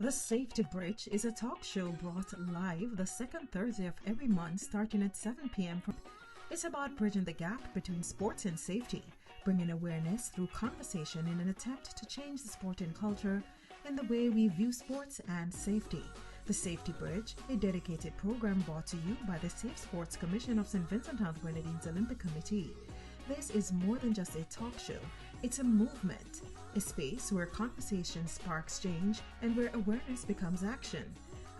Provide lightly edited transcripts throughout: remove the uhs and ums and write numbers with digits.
The Safety Bridge is a talk show brought live the second Thursday of every month starting at 7 p.m. It's about bridging the gap between sports and safety, bringing awareness through conversation in an attempt to change the sporting culture and the way we view sports and safety. The Safety Bridge, a dedicated program brought to you by the Safe Sports Commission of St Vincent and Grenadines Olympic Committee. This is more than just a talk show, it's a movement, a space where conversation sparks change and where awareness becomes action.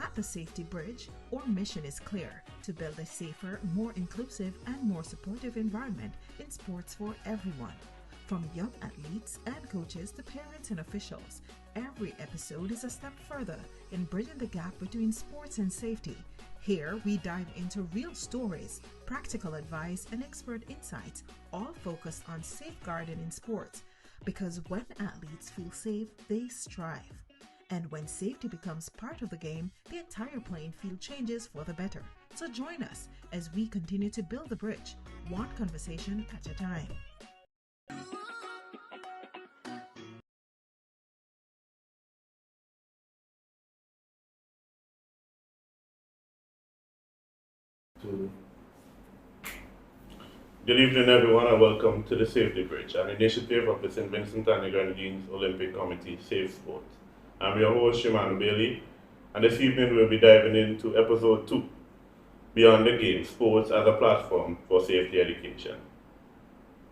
At the Safety Bridge, our mission is clear: to build a safer, more inclusive, and more supportive environment in sports for everyone. From young athletes and coaches to parents and officials, every episode is a step further in bridging the gap between sports and safety. Here, we dive into real stories, practical advice, and expert insights, all focused on safeguarding in sports. Because when athletes feel safe, they strive. And when safety becomes part of the game, the entire playing field changes for the better. So join us as we continue to build the bridge, one conversation at a time. Good evening, everyone, and welcome to the Safety Bridge, an initiative of the St Vincent and the Grenadines Olympic Committee Safe Sport. I'm your host, Shimano Bailey, and this evening we'll be diving into episode 2, Beyond the Game, Sports as a Platform for Safety Education.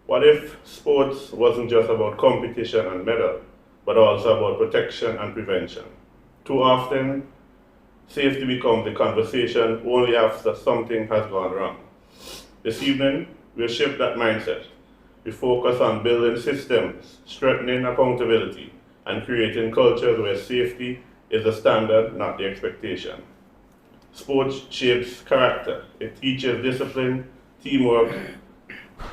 What if sports wasn't just about competition and medal, but also about protection and prevention? Too often, safety becomes a conversation only after something has gone wrong. This evening, we'll shift that mindset. We focus on building systems, strengthening accountability, and creating cultures where safety is the standard, not the expectation. Sports shapes character. It teaches discipline, teamwork,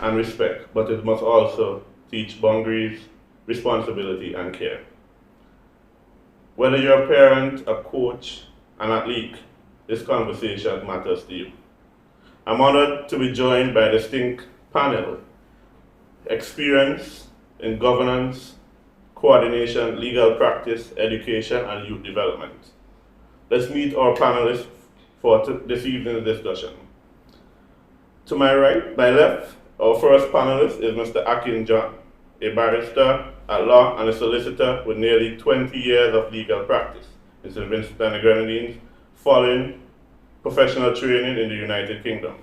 and respect, but it must also teach boundaries, responsibility, and care. Whether you're a parent, a coach, an athlete, this conversation matters to you. I'm honored to be joined by a distinct panel: experience in governance, coordination, legal practice, education, and youth development. Let's meet our panelists for this evening's discussion. To my right, my left, our first panelist is Mr. Akin John, a barrister at law and a solicitor with nearly 20 years of legal practice in St Vincent and the Grenadines, following professional training in the United Kingdom.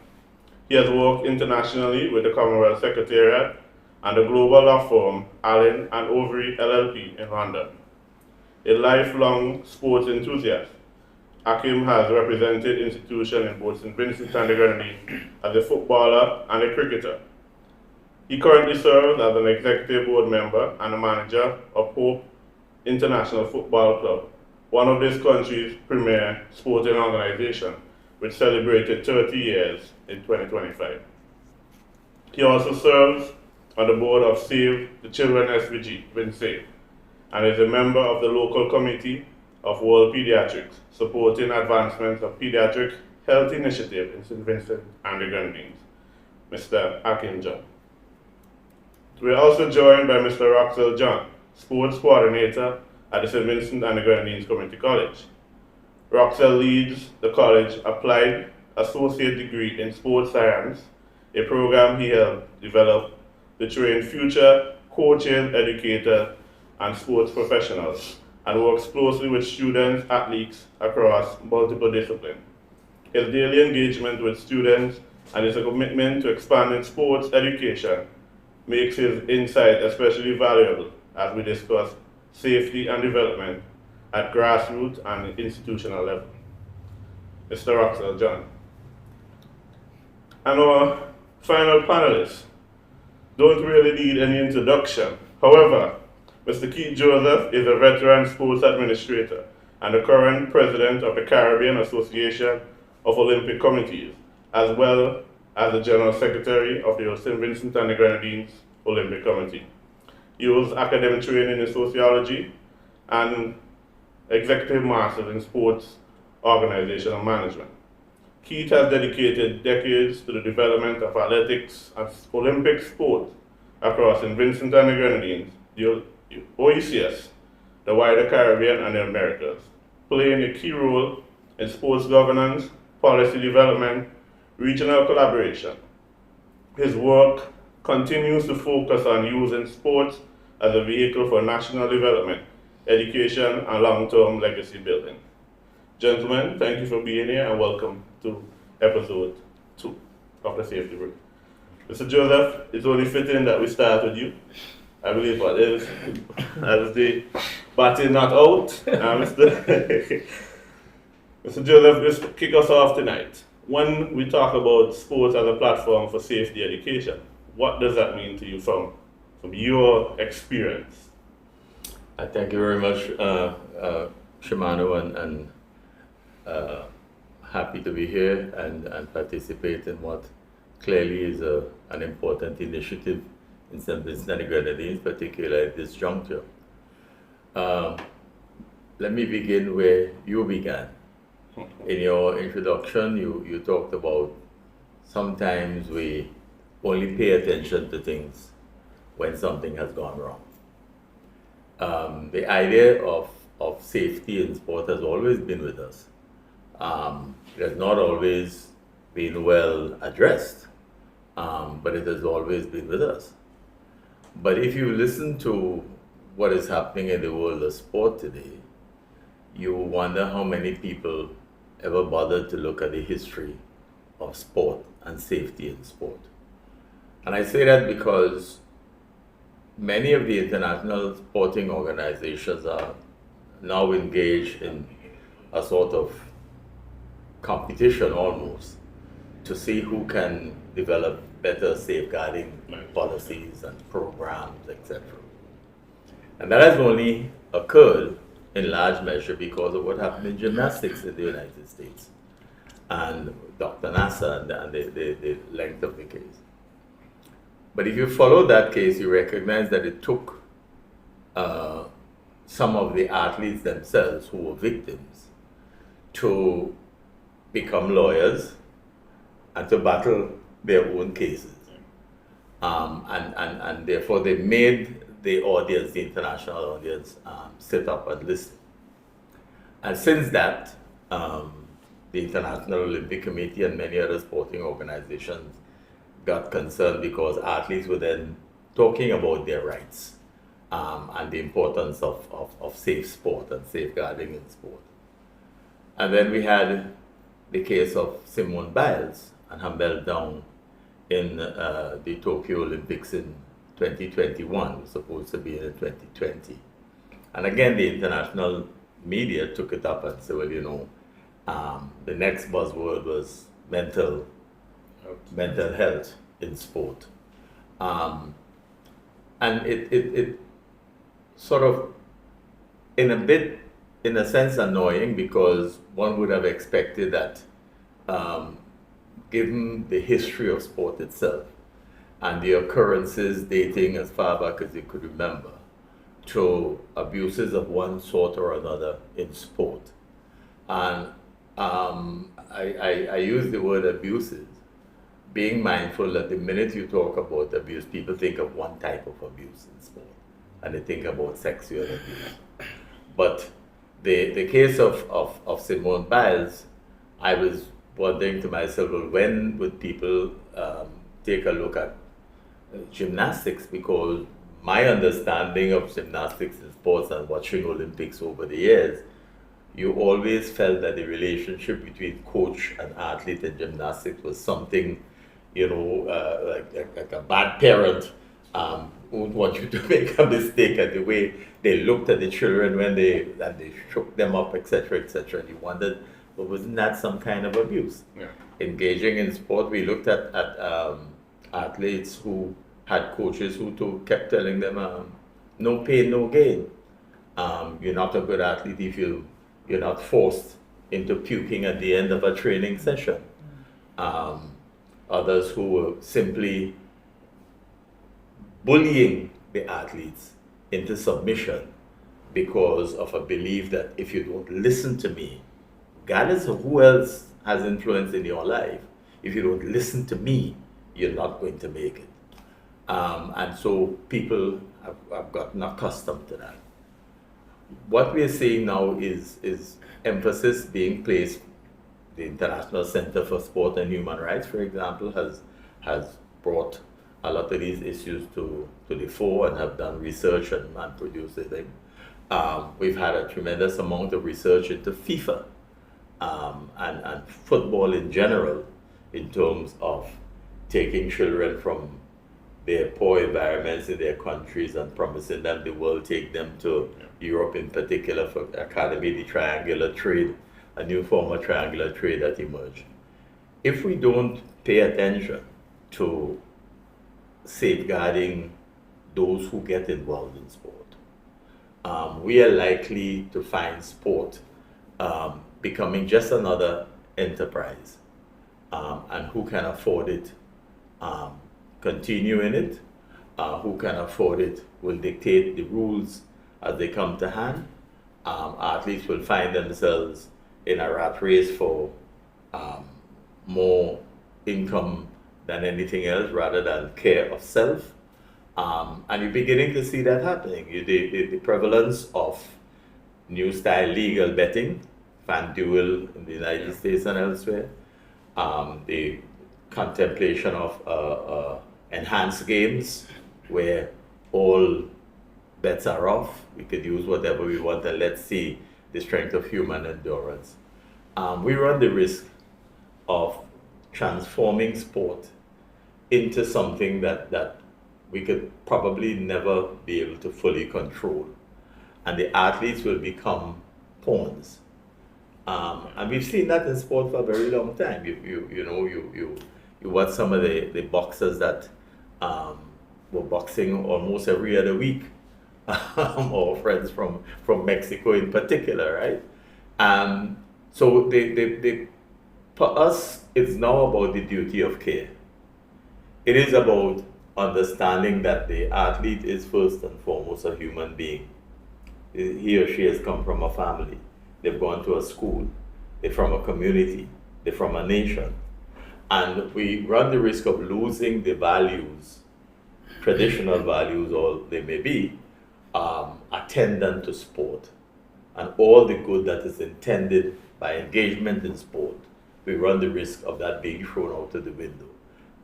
He has worked internationally with the Commonwealth Secretariat and the global law firm Allen and Overy LLP in London. A lifelong sports enthusiast, Akim has represented institutions in both St Vincent and the Grenadines as a footballer and a cricketer. He currently serves as an executive board member and a manager of Hope International Football Club, one of this country's premier sporting organizations, which celebrated 30 years in 2025. He also serves on the board of Save the Children SVGOC and is a member of the local committee of World Pediatrics, supporting advancements of pediatric health initiative in St Vincent and the Grenadines. Mr. Akin John. We are also joined by Mr. Roxel John, sports coordinator at the St Vincent and the Grenadines Community College. Roxel leads the college applied associate degree in sports science, a program he helped develop to train future coaches, educators, and sports professionals, and works closely with students, athletes across multiple disciplines. His daily engagement with students and his commitment to expanding sports education makes his insight especially valuable as we discuss safety and development at grassroots and institutional level. Mr. Roxel John. And our final panelists don't really need any introduction. However, Mr. Keith Joseph is a veteran sports administrator and the current president of the Caribbean Association of Olympic Committees, as well as the general secretary of the St Vincent and the Grenadines Olympic Committee. He holds academic training in sociology and executive masters in sports organizational management. Keith has dedicated decades to the development of athletics and Olympic sport across St Vincent and the Grenadines, the OECS, the wider Caribbean, and the Americas. playing a key role in sports governance, policy development, regional collaboration. His work continues to focus on using sports as a vehicle for national development, education, and long-term legacy building. Gentlemen, thank you for being here and welcome to episode 2 of the Safety Brief. Mr. Joseph, it's only fitting that we start with you. I believe what is, as the batting not out. Mr. Joseph, just kick us off tonight. When we talk about sports as a platform for safety education, what does that mean to you from your experience? I thank you very much, Shimano, and happy to be here and participate in what clearly is an important initiative in St Vincent and the Grenadines, particularly at this juncture. Let me begin where you began. In your introduction, you talked about sometimes we only pay attention to things when something has gone wrong. The idea of safety in sport has always been with us. It has not always been well addressed, but it has always been with us. But if you listen to what is happening in the world of sport today, you wonder how many people ever bothered to look at the history of sport and safety in sport. And I say that because many of the international sporting organizations are now engaged in a sort of competition almost to see who can develop better safeguarding policies and programs, etc. And that has only occurred in large measure because of what happened in gymnastics in the United States and Dr. Nasser and the length of the case. But if you follow that case, you recognize that it took some of the athletes themselves who were victims to become lawyers and to battle their own cases. And therefore they made the audience, the international audience, sit up and listen. And since that, the International Olympic Committee and many other sporting organizations got concerned because athletes were then talking about their rights and the importance of safe sport and safeguarding in sport. And then we had the case of Simone Biles and her meltdown in the Tokyo Olympics in 2021, was supposed to be in 2020. And again, the international media took it up and said, well, you know, the next buzzword was mental health in sport. And it sort of, in a sense, annoying because one would have expected that given the history of sport itself and the occurrences dating as far back as you could remember to abuses of one sort or another in sport. And I use the word abuses, being mindful that the minute you talk about abuse, people think of one type of abuse in sport, and they think about sexual abuse. But the case of Simone Biles, I was wondering to myself, well, when would people take a look at gymnastics? Because my understanding of gymnastics in sports and watching Olympics over the years, you always felt that the relationship between coach and athlete in gymnastics was something, you know, like a bad parent who would want you to make a mistake, and the way they looked at the children when they shook them up, etc., etc. And you wondered, well, wasn't that some kind of abuse? Yeah. Engaging in sport, we looked at athletes who had coaches who kept telling them, no pain, no gain. You're not a good athlete if you're not forced into puking at the end of a training session. Others who were simply bullying the athletes into submission because of a belief that if you don't listen to me, regardless of who else has influence in your life, if you don't listen to me, you're not going to make it. And so people have gotten accustomed to that. what we are seeing now is emphasis being placed. The International Center for Sport and Human Rights, for example, has brought a lot of these issues to the fore and have done research and produced a thing. We've had a tremendous amount of research into FIFA and football in general, in terms of taking children from their poor environments in their countries and promising them the world, take them to Europe in particular for academy, the triangular trade, a new form of triangular trade that emerged. If we don't pay attention to safeguarding those who get involved in sport, we are likely to find sport becoming just another enterprise, and who can afford it continue in it, who can afford it will dictate the rules as they come to hand. Athletes will find themselves in a rat race for more income than anything else, rather than care of self. And you're beginning to see that happening. The prevalence of new style legal betting, FanDuel in the United States and elsewhere, the contemplation of enhanced games where all bets are off. We could use whatever we want and let's see the strength of human endurance. We run the risk of transforming sport into something that we could probably never be able to fully control. And the athletes will become pawns. And we've seen that in sport for a very long time. You watch some of the boxers that were boxing almost every other week, or friends from Mexico in particular, right? So for us, it's now about the duty of care. It is about understanding that the athlete is first and foremost a human being. He or she has come from a family. They've gone to a school. They're from a community. They're from a nation. And we run the risk of losing the values, traditional values, all they may be, attendant to sport. And all the good that is intended by engagement in sport, we run the risk of that being thrown out of the window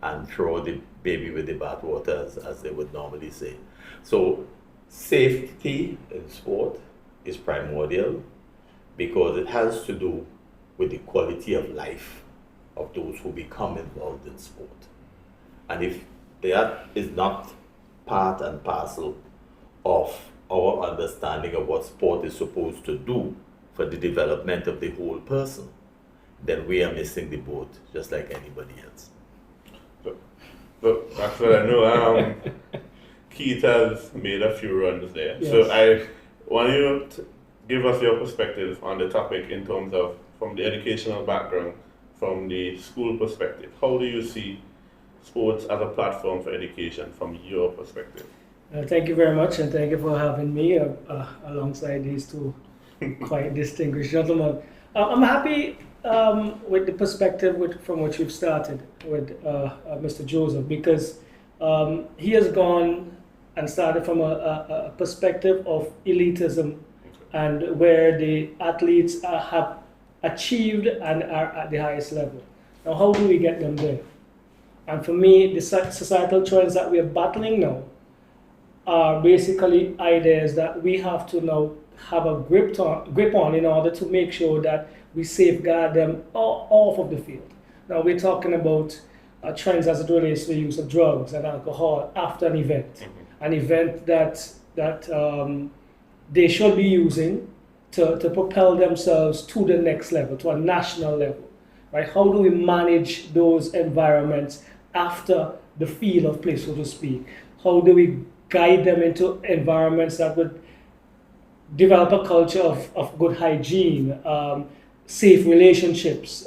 and throw the baby with the bathwater, as they would normally say. So safety in sport is primordial because it has to do with the quality of life of those who become involved in sport. And if that is not part and parcel of our understanding of what sport is supposed to do for the development of the whole person, then we are missing the boat just like anybody else. But that's what I know. Keith has made a few runs there. Yes. So I want you to give us your perspective on the topic in terms of from the educational background, from the school perspective. How do you see sports as a platform for education from your perspective? Thank you very much, and thank you for having me alongside these two quite distinguished gentlemen. I'm happy with the perspective from which we've started with Mr. Joseph, because he has gone and started from a perspective of elitism and where the athletes have achieved and are at the highest level. Now, how do we get them there? And for me, the societal trends that we are battling now are basically ideas that we have to now have a grip on in order to make sure that we safeguard them off of the field. Now we're talking about trends as it relates to the use of drugs and alcohol after an event, an event that they should be using to propel themselves to the next level, to a national level, right? How do we manage those environments after the field of play, so to speak? How do we guide them into environments that would develop a culture of good hygiene, safe relationships,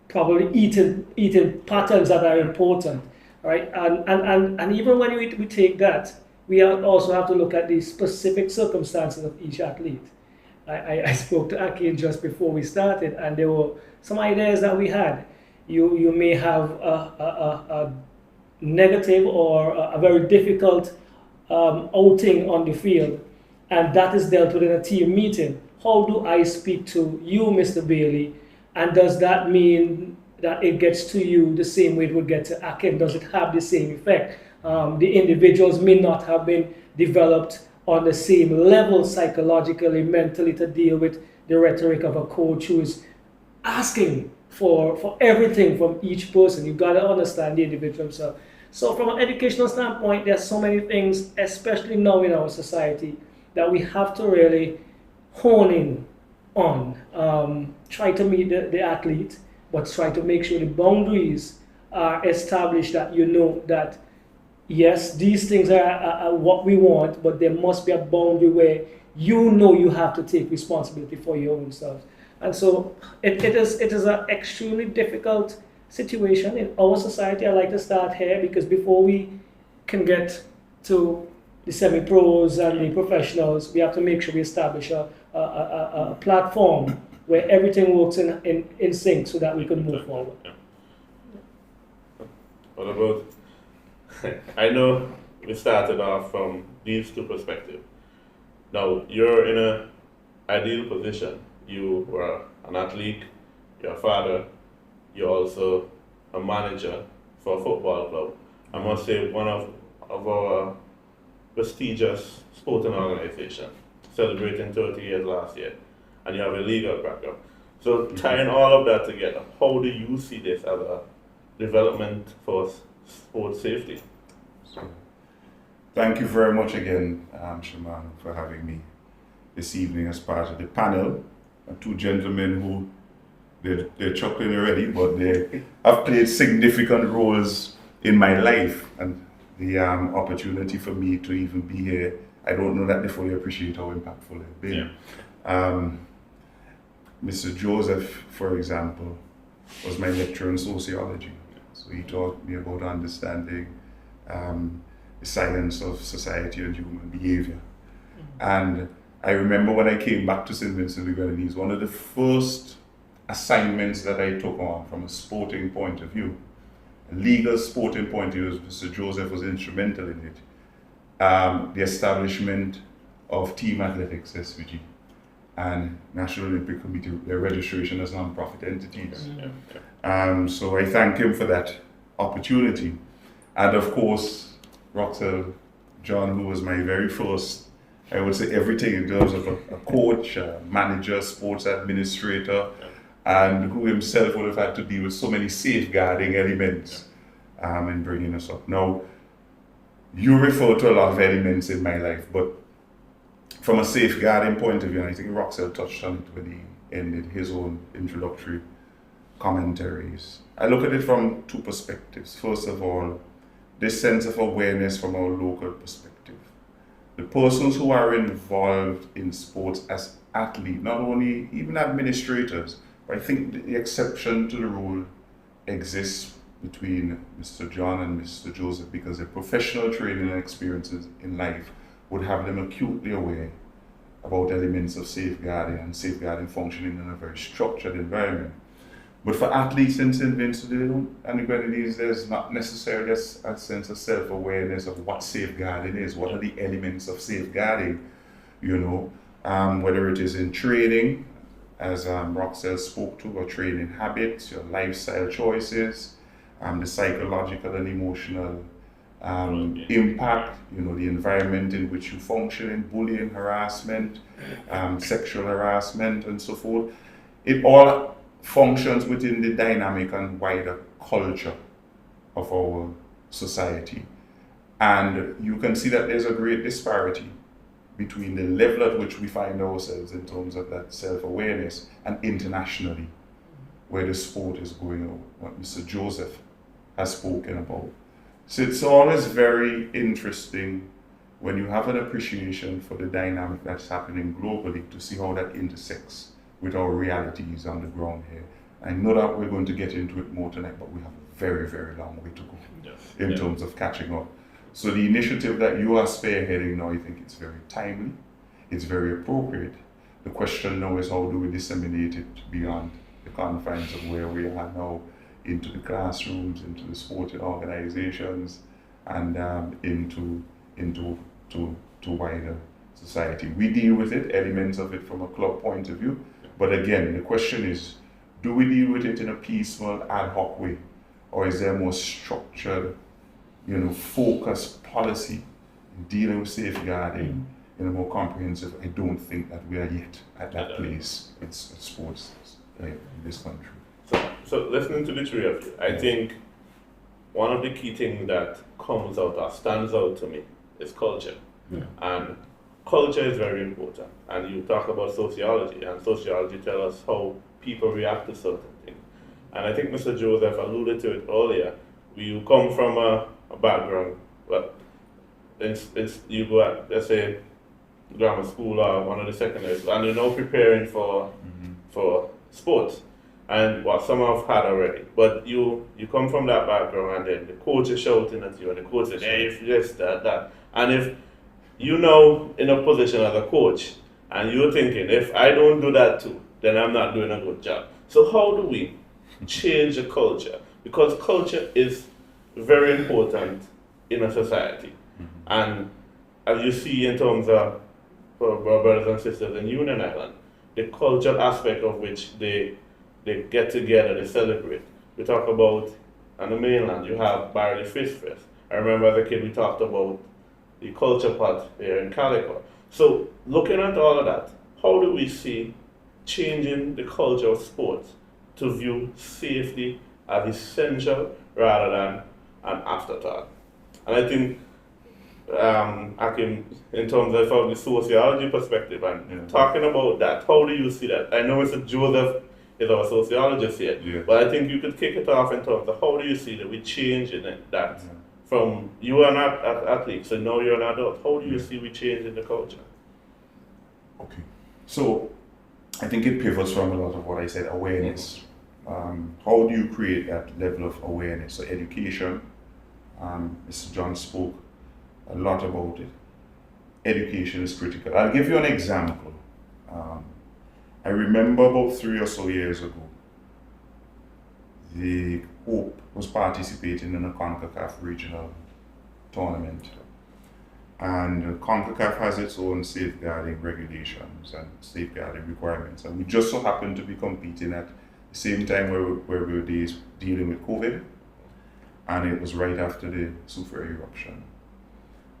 probably eating patterns that are important, right? And even when we take that, we also have to look at the specific circumstances of each athlete. I spoke to Akin just before we started, and there were some ideas that we had. You may have a negative or a very difficult outing on the field, and that is dealt with in a team meeting. How do I speak to you, Mr. Bailey, and does that mean that it gets to you the same way it would get to Akin? Does it have the same effect? The individuals may not have been developed on the same level psychologically, mentally, to deal with the rhetoric of a coach who is asking for everything from each person. You've got to understand the individual himself. So from an educational standpoint, there's so many things, especially now in our society, that we have to really hone in on. Try to meet the athlete, but try to make sure the boundaries are established, that you know that yes, these things are what we want, but there must be a boundary where you know you have to take responsibility for your own self. And so it is an extremely difficult situation in our society. I like to start here because before we can get to the semi-pros and the professionals, we have to make sure we establish a platform where everything works in sync so that we can move forward. What about, I know we started off from these two perspectives. Now, you're in an ideal position. You were an athlete, you're a father, you're also a manager for a football club. I must say, one of our prestigious sporting organization, celebrating 30 years last year, and you have a legal background. So tying all of that together, how do you see this as a development for sports safety? Thank you very much again, Shaman, for having me this evening as part of the panel. Two gentlemen who, they're chuckling already, but they have played significant roles in my life, and the opportunity for me to even be here, I don't know that they fully appreciate how impactful it's been. Yeah. Mr. Joseph, for example, was my lecturer in sociology. So he taught me about understanding the science of society and human behavior. And I remember when I came back to St Vincent, the Grenadines, one of the first assignments that I took on from a sporting point of view, a legal sporting point of view, Mr. Joseph was instrumental in it, the establishment of Team Athletics, SVG, and National Olympic Committee, their registration as non-profit entities. So I thank him for that opportunity. And of course, Roxelle, John, who was my very first, I would say everything in terms of a coach, a manager, sports administrator, and who himself would have had to deal with so many safeguarding elements in bringing us up. Now, you refer to a lot of elements in my life, but from a safeguarding point of view, and I think Roxelle touched on it when he ended his own introductory commentaries, I look at it from two perspectives. First of all, this sense of awareness from our local perspective. The persons who are involved in sports as athletes, not only even administrators, but I think the exception to the rule exists between Mr. John and Mr. Joseph, because their professional training and experiences in life would have them acutely aware about elements of safeguarding and safeguarding functioning in a very structured environment. But for athletes in St. Vincent and the Grenadines, there's not necessarily a sense of self-awareness of what safeguarding is, what are the elements of safeguarding, whether it is in training, as Roxelle spoke to, or training habits, your lifestyle choices, the psychological and emotional impact, the environment in which you function in, bullying, harassment, sexual harassment, and so forth. It all functions within the dynamic and wider culture of our society. And you can see that there's a great disparity between the level at which we find ourselves in terms of that self-awareness and internationally, where the sport is going, or what Mr. Joseph has spoken about. So it's always very interesting when you have an appreciation for the dynamic that's happening globally to see how that intersects with our realities on the ground here. I know that we're going to get into it more tonight, but we have a very, very long way to go in terms of catching up. So the initiative that you are spearheading now, I think it's very timely, it's very appropriate. The question now is, how do we disseminate it beyond the confines of where we are now, into the classrooms, into the sporting organizations, and into wider society. We deal with it, elements of it from a club point of view. But again, the question is, do we deal with it in a peaceful, ad hoc way? Or is there more structured, focused policy in dealing with safeguarding in a more comprehensive? I don't think that we are yet at that place in sports in this country. So listening to the three of you, I think one of the key things that comes out or stands out to me is culture. Yeah. And culture is very important. And you talk about sociology, and sociology tells us how people react to certain things. And I think Mr. Joseph alluded to it earlier. You come from a background, but you go at, let's say, grammar school or one of the secondary schools, and you're now preparing for sports. And what some have had already, but you come from that background, and then the coach is shouting at you, and the coach says, "Hey, if this, that," and if you know in a position as a coach, and you're thinking, if I don't do that too, then I'm not doing a good job. So how do we change the culture? Because culture is very important in a society, and as you see in terms of for our brothers and sisters in Union Island, the cultural aspect of which they get together, they celebrate. We talk about, on the mainland, you have Barley Fish Fest. I remember as a kid we talked about the culture pot here in Calico. So looking at all of that, how do we see changing the culture of sports to view safety as essential rather than an afterthought? And I think in terms of the sociology perspective and talking about that, how do you see that? I know Mr. Joseph is our sociologist here, but I think you could kick it off in terms of how do you see that we changing that from you are not an athlete, so now you're an adult. How do you see we changing the culture? Okay, so I think it pivots from a lot of what I said, awareness. How do you create that level of awareness? So education, Mr. John spoke a lot about it. Education is critical. I'll give you an example. I remember about 3 or so years ago, the Hope was participating in a CONCACAF regional tournament. And CONCACAF has its own safeguarding regulations and safeguarding requirements. And we just so happened to be competing at the same time where we were dealing with COVID. And it was right after the Soufriere eruption.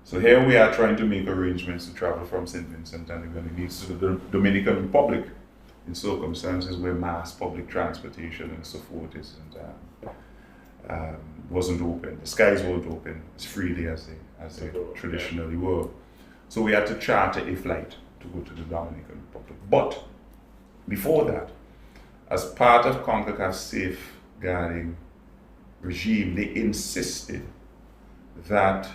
So here we are trying to make arrangements to travel from St Vincent and the Grenadines to the Dominican Republic in circumstances where mass public transportation and so forth wasn't open. The skies weren't open as freely as they traditionally were. So we had to charter a flight to go to the Dominican Republic. But before that, as part of CONCACAF's safeguarding regime, they insisted that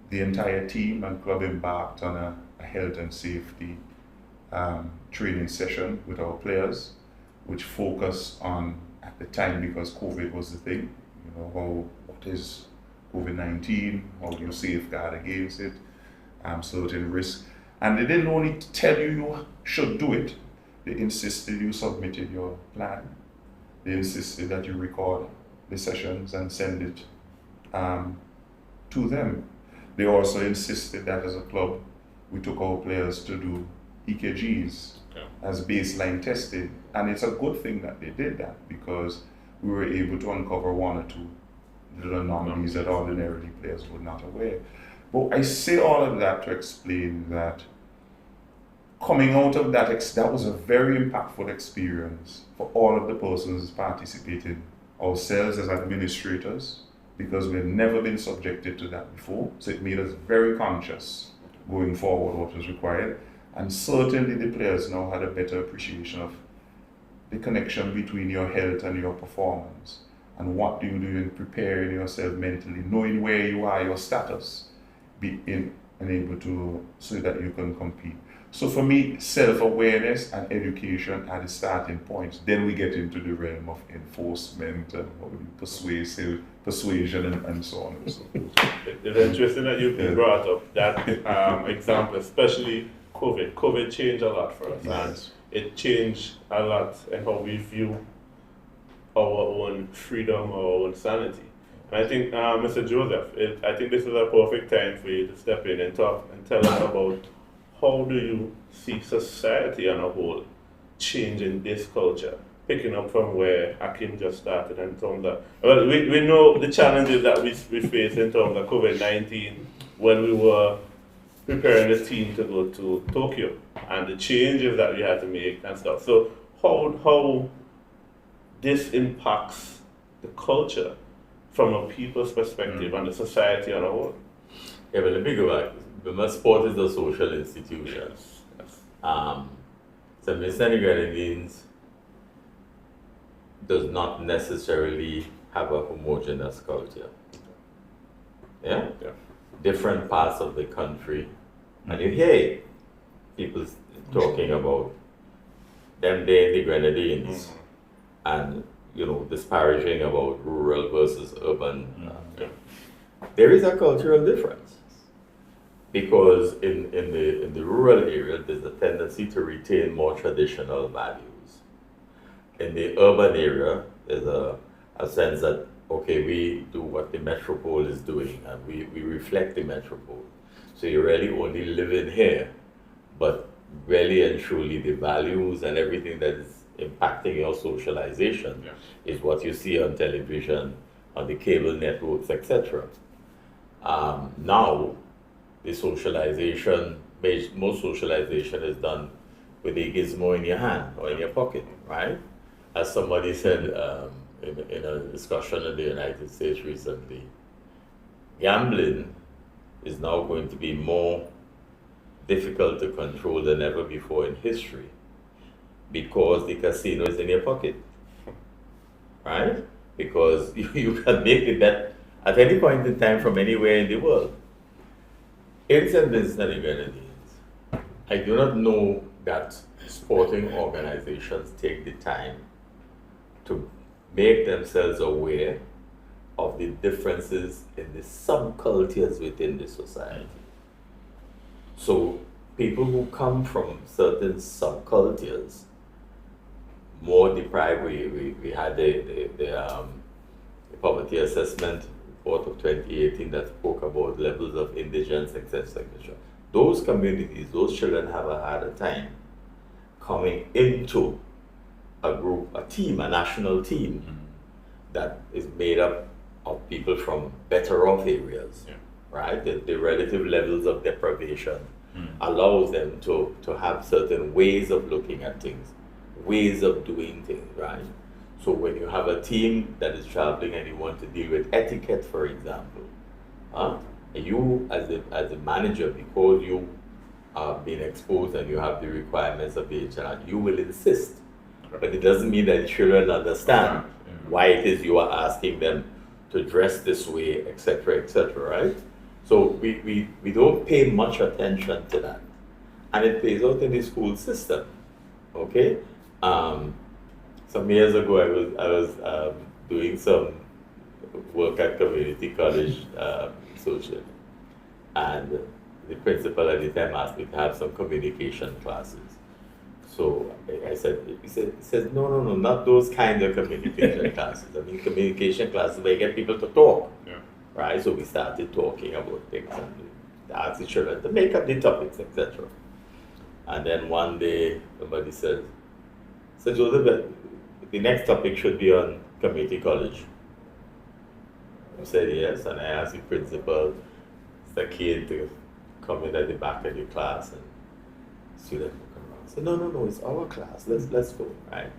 the entire team and club embarked on a health and safety training session with our players, which focused on, at the time, because COVID was the thing, what is COVID-19, how do you safeguard against it, certain risks. And they didn't only tell you should do it, they insisted you submitted your plan. They insisted that you record the sessions and send it to them. They also insisted that as a club, we took our players to do EKGs as baseline testing. And it's a good thing that they did that, because we were able to uncover 1 or 2 little anomalies that ordinarily players were not aware. But I say all of that to explain that coming out of that, that was a very impactful experience for all of the persons participating, ourselves as administrators, because we've never been subjected to that before. So it made us very conscious going forward what was required. And certainly the players now had a better appreciation of the connection between your health and your performance. And what do you do in preparing yourself mentally, knowing where you are, your status, and able to, so that you can compete. So for me, self-awareness and education are the starting points. Then we get into the realm of enforcement and persuasion and so on and so forth. It's interesting that you brought up that example, especially COVID. COVID changed a lot for us. Yes. And it changed a lot in how we view our own freedom, our own sanity. And I think, Mr. Joseph, I think this is a perfect time for you to step in and talk and tell us about how do you see society on a whole changing this culture, picking up from where Akim just started in terms of, well, we know the challenges that we face in terms of COVID-19 when we were preparing the team to go to Tokyo and the changes that we had to make and stuff. So how this impacts the culture from a people's perspective and the society on a whole. Yeah, but let me go back. Remember, sport is a social institution. Yes. St Vincent and Grenadines does not necessarily have a homogeneous culture. Yeah? Yeah. Different parts of the country, and you hear people talking about them there in the Grenadines, and disparaging about rural versus urban. There is a cultural difference because in the rural area there's a tendency to retain more traditional values. In the urban area there's a sense that okay, we do what the metropole is doing and we reflect the metropole. So you really only live in here, but really and truly the values and everything that is impacting your socialization is what you see on television, on the cable networks, etc. Now, the socialization, most socialization is done with a gizmo in your hand or in your pocket, right? As somebody said in a discussion in the United States recently, gambling is now going to be more difficult to control than ever before in history because the casino is in your pocket, right? Because you can make the bet at any point in time from anywhere in the world. In St Vincent and Grenadines, I do not know that sporting organizations take the time to make themselves aware of the differences in the subcultures within the society. So people who come from certain subcultures, more deprived, we had the poverty assessment report of 2018 that spoke about levels of indigence, etc. Those communities, those children have a harder time coming into a group, a team, a national team that is made up of people from better off areas, right? The relative levels of deprivation allows them to have certain ways of looking at things, ways of doing things, right? So when you have a team that is traveling and you want to deal with etiquette, for example, you as a manager, because you are being exposed and you have the requirements of the HR, you will insist. But it doesn't mean that the children understand why it is you are asking them to dress this way, etc., right? So we don't pay much attention to that. And it plays out in the school system, okay? Some years ago, I was doing some work at community college social, and the principal at the time asked me to have some communication classes. So he said, no, not those kind of communication classes. I mean, communication classes where you get people to talk, right? So we started talking about things and asked the children to make up the topics, etc. And then one day, somebody said, so Joseph, the next topic should be on community college. I said yes, and I asked the principal, the kid, to come in at the back of the class, and students would come around. So no, it's our class. Let's go, right?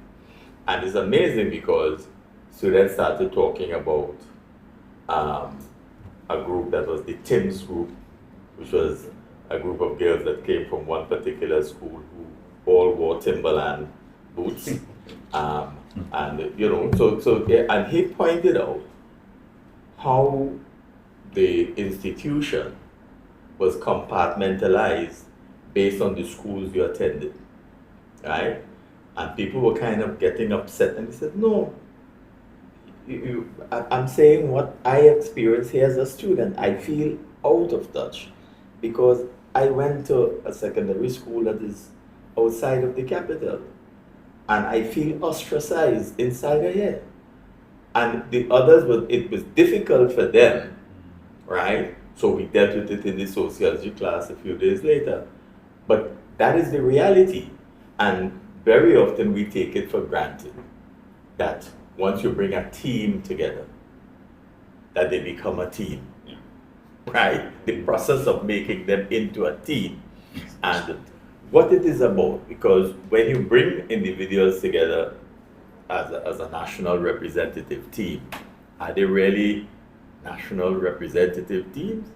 And it's amazing because students started talking about a group that was the Tim's group, which was a group of girls that came from one particular school who all wore Timberland boots. And and he pointed out how the institution was compartmentalized based on the schools you attended, right? And people were kind of getting upset, and he said, no, I'm saying what I experienced here as a student. I feel out of touch because I went to a secondary school that is outside of the capital, and I feel ostracized inside of here. And the others, it was difficult for them, right? So we dealt with it in the sociology class a few days later. But that is the reality. And very often we take it for granted that once you bring a team together, that they become a team, right? The process of making them into a team and what it is about, because when you bring individuals together as a national representative team, are they really national representative teams,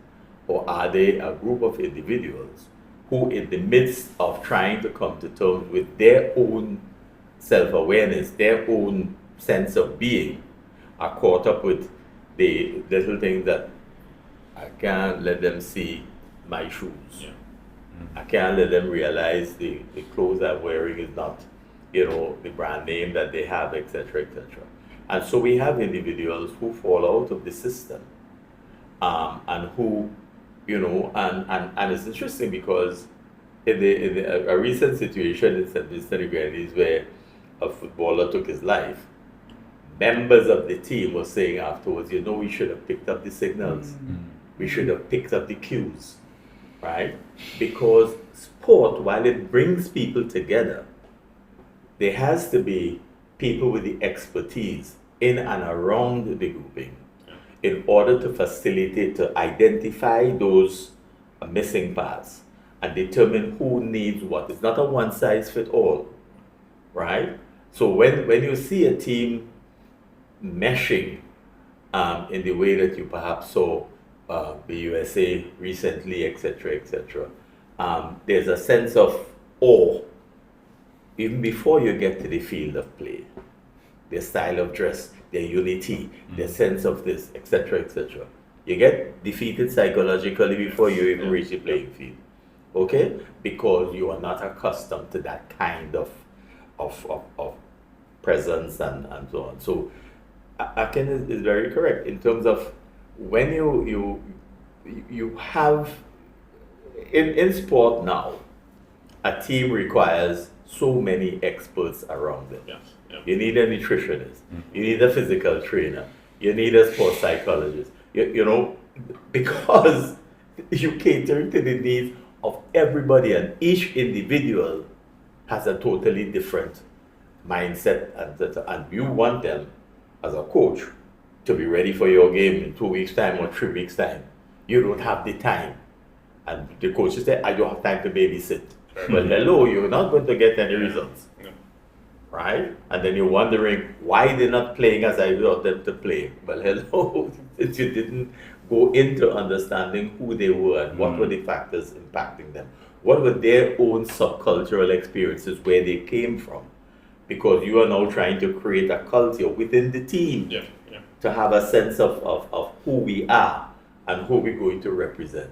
or are they a group of individuals who, in the midst of trying to come to terms with their own self-awareness, their own sense of being, are caught up with the little things that I can't let them see my shoes. Yeah. I can't let them realize the clothes I'm wearing is not, the brand name that they have, etc., etc. And so we have individuals who fall out of the system, and who, and it's interesting because in a recent situation in St Vincent Grenadines where a footballer took his life, members of the team were saying afterwards, we should have picked up the signals. We should have picked up the cues, right? Because sport, while it brings people together, there has to be people with the expertise in and around the grouping in order to facilitate, to identify those missing parts and determine who needs what. It's not a one-size-fits-all, right? So when you see a team meshing in the way that you perhaps saw the USA recently, etc., etc., there's a sense of awe even before you get to the field of play. Their style of dress, their unity, their sense of this, etc., etc. You get defeated psychologically before you even reach the playing field, okay? Because you are not accustomed to that kind of presence and so on. So Akin is very correct in terms of when you have in sport now, a team requires so many experts around them. Yes. Yeah. You need a nutritionist, you need a physical trainer, you need a sports psychologist, because you cater to the needs of everybody, and each individual has a totally different mindset, and you want them as a coach to be ready for your game in 2 weeks' time or 3 weeks' time. You don't have the time. And the coach says, I don't have time to babysit. Well, hello, you're not going to get any results. Yeah. Right? And then you're wondering why they're not playing as I want them to play. Well, hello, since you didn't go into understanding who they were and what were the factors impacting them. What were their own subcultural experiences, where they came from? Because you are now trying to create a culture within the team to have a sense of who we are and who we're going to represent.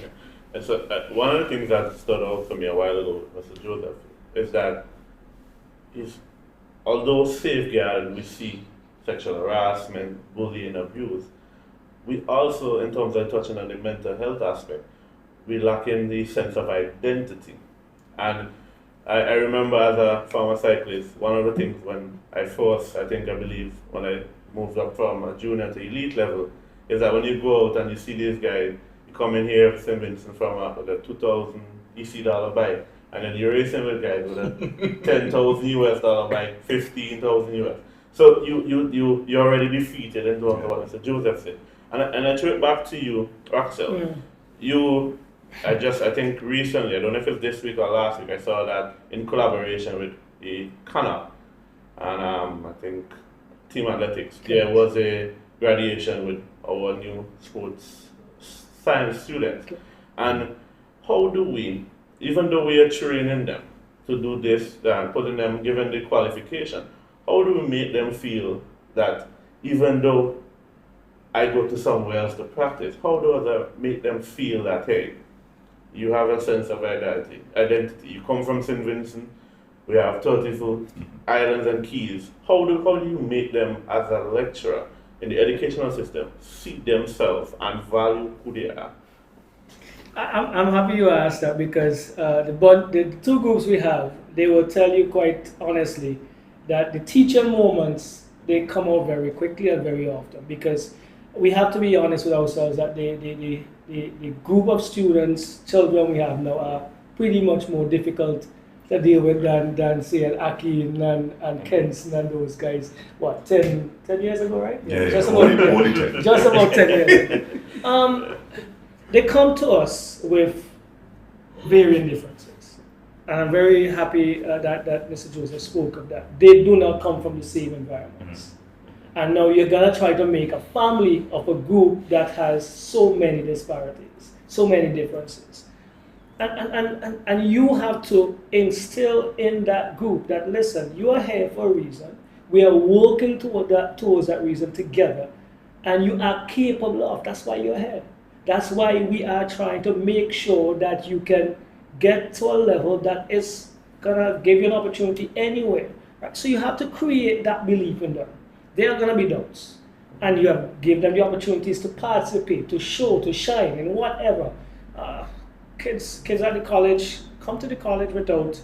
Yeah. And so one of the things that stood out for me a while ago, Mr. Joseph, is that although safeguard, we see sexual harassment, bullying, abuse, we also, in terms of touching on the mental health aspect, we lack in the sense of identity. And I remember as a former cyclist, one of the things when I believe, when I moved up from a junior to elite level, is that when you go out and you see these guys, you come in here, St Vincent, from a 2,000 EC dollar bike, and then you're racing with guys with a 10,000 US dollar bike, 15,000 US. So you're already defeated in terms of what Mr. Joseph said. And I throw it back to you, Axel. I think recently, I don't know if it's this week or last week, I saw that in collaboration with the CANA and I think Team Athletics, there was a graduation with our new sports science students. And how do we, even though we are training them to do this and putting them, given the qualification, how do we make them feel that even though I go to somewhere else to practice, how do I make them feel that, hey, you have a sense of identity. You come from St. Vincent, we have 34 islands and keys. How do you make them, as a lecturer in the educational system, see themselves and value who they are? I'm happy you asked that, because the two groups we have, they will tell you quite honestly that the teacher moments they come out very quickly and very often, because we have to be honest with ourselves that the group of students, children we have now are pretty much more difficult to deal with than say an Akin and Kenson and those guys. What, 10 years ago, right? Yeah, just only about 10. just about 10 years ago. They come to us with varying differences. And I'm very happy that Mr. Joseph spoke of that. They do not come from the same environments. And now you're gonna try to make a family of a group that has so many disparities, so many differences. And you have to instill in that group that, listen, you are here for a reason. We are working towards that reason together. And you are capable of, that's why you're here. That's why we are trying to make sure that you can get to a level that is gonna give you an opportunity anywhere. Right? So you have to create that belief in them. There are gonna be doubts. And you have give them the opportunities to participate, to show, to shine in whatever. Kids at the college come to the college without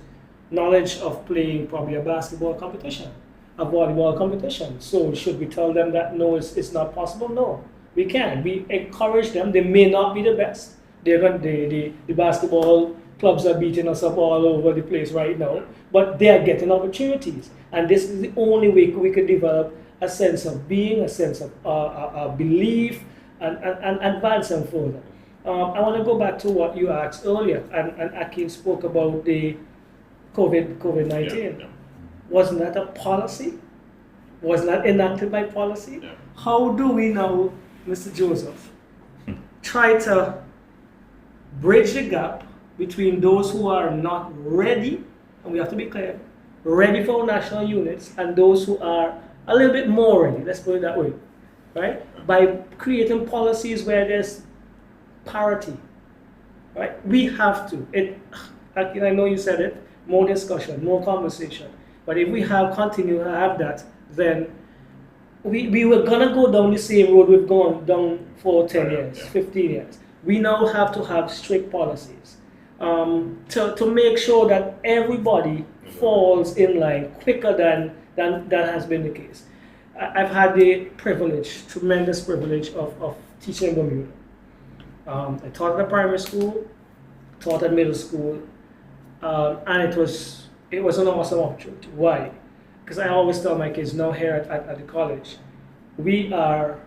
knowledge of playing probably a basketball competition, a volleyball competition. So should we tell them that no, it's not possible? No, we can. We encourage them. They may not be the best. The basketball clubs are beating us up all over the place right now, but they are getting opportunities. And this is the only way we can develop a sense of being, a sense of belief, and advance them further. I want to go back to what you asked earlier, and Akin spoke about the COVID-19. Wasn't that a policy? Was that enacted by policy? Yeah. How do we now, Mr. Joseph, try to bridge the gap between those who are not ready, and we have to be clear, ready for national units, and those who are a little bit more ready, let's put it that way, right? By creating policies where there's parity, right? We have to. I know you said it, more discussion, more conversation. But if we continue to have that, then we were gonna go down the same road we've gone down for 10 years, 15 years. We now have to have strict policies to make sure that everybody falls in line quicker than has been the case. I've had the privilege, tremendous privilege of teaching in Bermuda. I taught at a primary school, taught at middle school, and it was an awesome opportunity. Why? Because I always tell my kids now here at the college, we are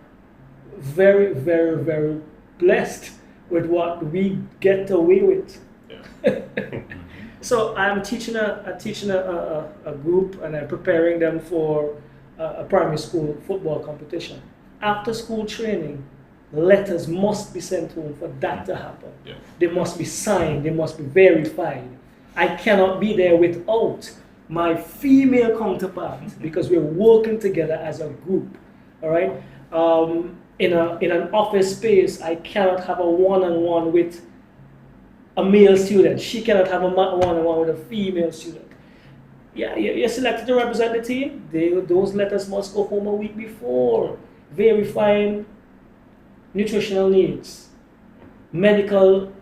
very, very, very blessed with what we get away with. Yeah. So I'm teaching a group, and I'm preparing them for a primary school football competition. After school training, letters must be sent home for that to happen. Yeah. They must be signed, they must be verified. I cannot be there without my female counterpart because we're working together as a group. All right. In an office space, I cannot have a one-on-one with a male student. She cannot have a one-on-one with a female student. Yeah, you're selected to represent the team. Those letters must go home a week before, verifying nutritional needs, medical